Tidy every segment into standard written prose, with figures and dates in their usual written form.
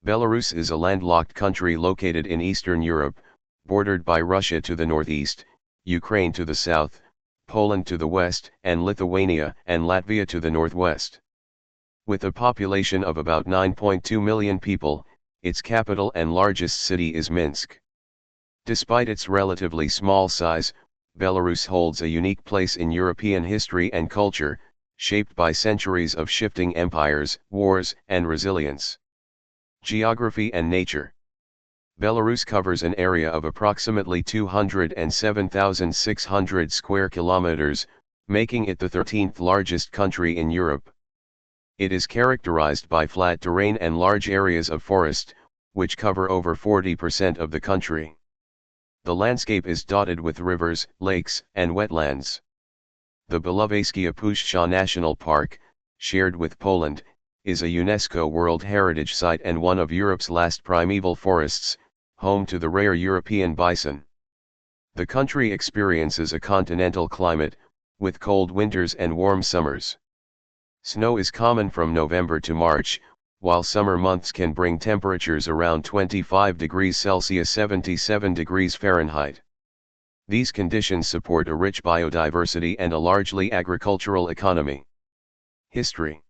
Belarus is a landlocked country located in Eastern Europe, bordered by Russia to the northeast, Ukraine to the south, Poland to the west, and Lithuania and Latvia to the northwest. With a population of about 9.2 million people, its capital and largest city is Minsk. Despite its relatively small size, Belarus holds a unique place in European history and culture, shaped by centuries of shifting empires, wars, and resilience. Geography and nature. Belarus covers an area of approximately 207,600 square kilometers, making it the 13th largest country in Europe. It is characterized by flat terrain and large areas of forest, which cover over 40% of the country. The landscape is dotted with rivers, lakes, and wetlands. The Belovezhskia Puszcha National Park, shared with Poland, is a UNESCO World Heritage Site and one of Europe's last primeval forests, home to the rare European bison. The country experiences a continental climate, with cold winters and warm summers. Snow is common from November to March, while summer months can bring temperatures around 25 degrees Celsius (77 degrees Fahrenheit). These conditions support a rich biodiversity and a largely agricultural economy. History.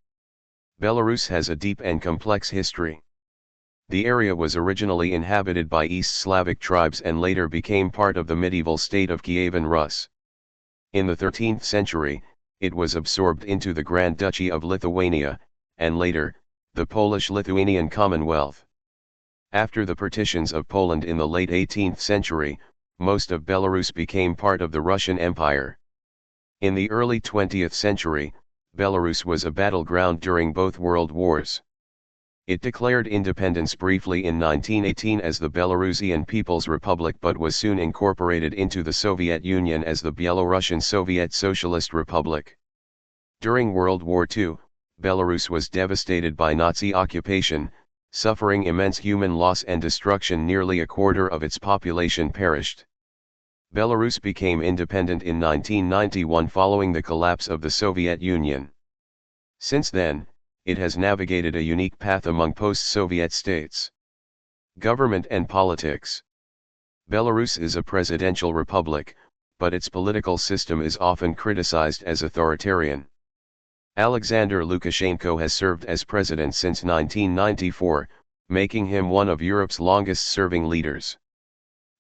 Belarus has a deep and complex history. The area was originally inhabited by East Slavic tribes and later became part of the medieval state of Kievan Rus. In the 13th century, it was absorbed into the Grand Duchy of Lithuania, and later, the Polish-Lithuanian Commonwealth. After the partitions of Poland in the late 18th century, most of Belarus became part of the Russian Empire. In the early 20th century, Belarus was a battleground during both world wars. It declared independence briefly in 1918 as the Belarusian People's Republic but was soon incorporated into the Soviet Union as the Belarusian Soviet Socialist Republic. During World War II, Belarus was devastated by Nazi occupation, suffering immense human loss and destruction. Nearly a quarter of its population perished. Belarus became independent in 1991 following the collapse of the Soviet Union. Since then, it has navigated a unique path among post-Soviet states. Government and politics. Belarus is a presidential republic, but its political system is often criticized as authoritarian. Alexander Lukashenko has served as president since 1994, making him one of Europe's longest-serving leaders.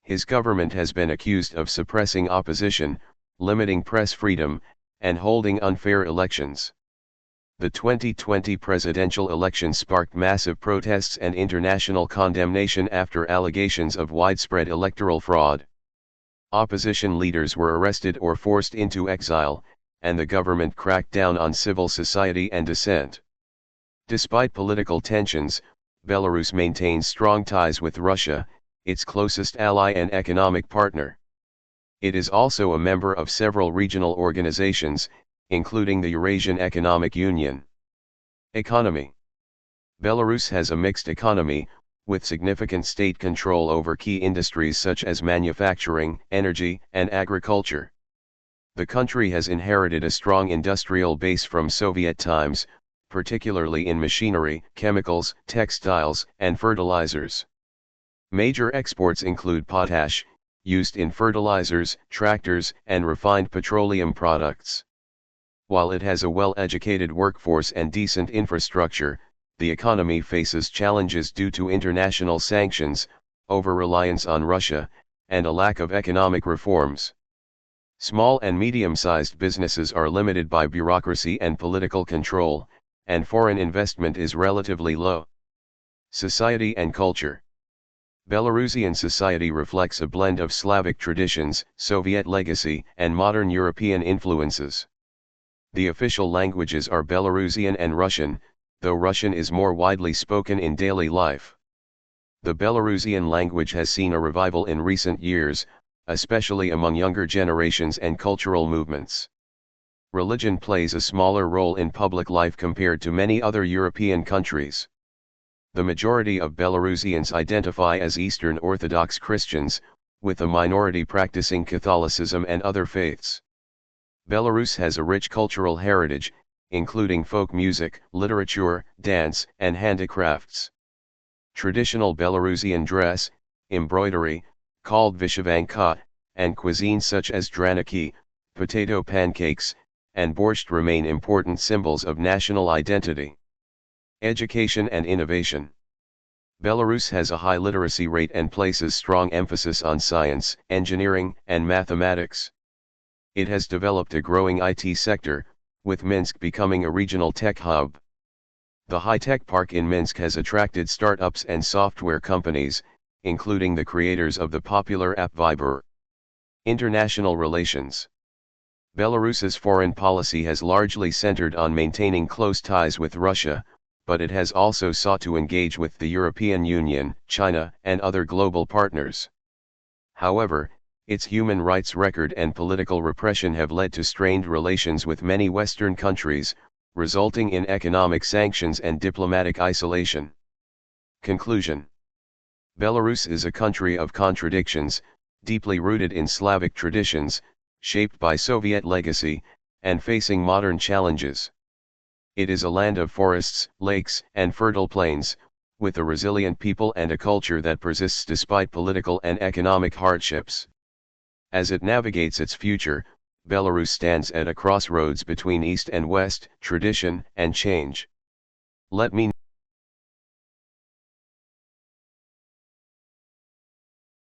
His government has been accused of suppressing opposition, limiting press freedom, and holding unfair elections. The 2020 presidential election sparked massive protests and international condemnation after allegations of widespread electoral fraud. Opposition leaders were arrested or forced into exile, and the government cracked down on civil society and dissent. Despite political tensions, Belarus maintains strong ties with Russia, its closest ally and economic partner. It is also a member of several regional organizations, including the Eurasian Economic Union. Economy. Belarus has a mixed economy, with significant state control over key industries such as manufacturing, energy, and agriculture. The country has inherited a strong industrial base from Soviet times, particularly in machinery, chemicals, textiles, and fertilizers. Major exports include potash, used in fertilizers, tractors, and refined petroleum products. While it has a well-educated workforce and decent infrastructure, the economy faces challenges due to international sanctions, over-reliance on Russia, and a lack of economic reforms. Small and medium-sized businesses are limited by bureaucracy and political control, and foreign investment is relatively low. Society and culture. Belarusian society reflects a blend of Slavic traditions, Soviet legacy, and modern European influences. The official languages are Belarusian and Russian, though Russian is more widely spoken in daily life. The Belarusian language has seen a revival in recent years, especially among younger generations and cultural movements. Religion plays a smaller role in public life compared to many other European countries. The majority of Belarusians identify as Eastern Orthodox Christians, with a minority practicing Catholicism and other faiths. Belarus has a rich cultural heritage, including folk music, literature, dance, and handicrafts. Traditional Belarusian dress, embroidery, called vyshyvanka, and cuisines such as draniki, potato pancakes, and borscht remain important symbols of national identity. Education and innovation. Belarus has a high literacy rate and places strong emphasis on science, engineering, and mathematics. It has developed a growing IT sector, with Minsk becoming a regional tech hub. The high-tech park in Minsk has attracted startups and software companies, including the creators of the popular app Viber. International relations. Belarus's foreign policy has largely centered on maintaining close ties with Russia, but it has also sought to engage with the European Union, China, and other global partners. However, its human rights record and political repression have led to strained relations with many Western countries, resulting in economic sanctions and diplomatic isolation. Conclusion. Belarus is a country of contradictions, deeply rooted in Slavic traditions, shaped by Soviet legacy, and facing modern challenges. It is a land of forests, lakes, and fertile plains, with a resilient people and a culture that persists despite political and economic hardships. As it navigates its future, Belarus stands at a crossroads between East and West, tradition and change. Let me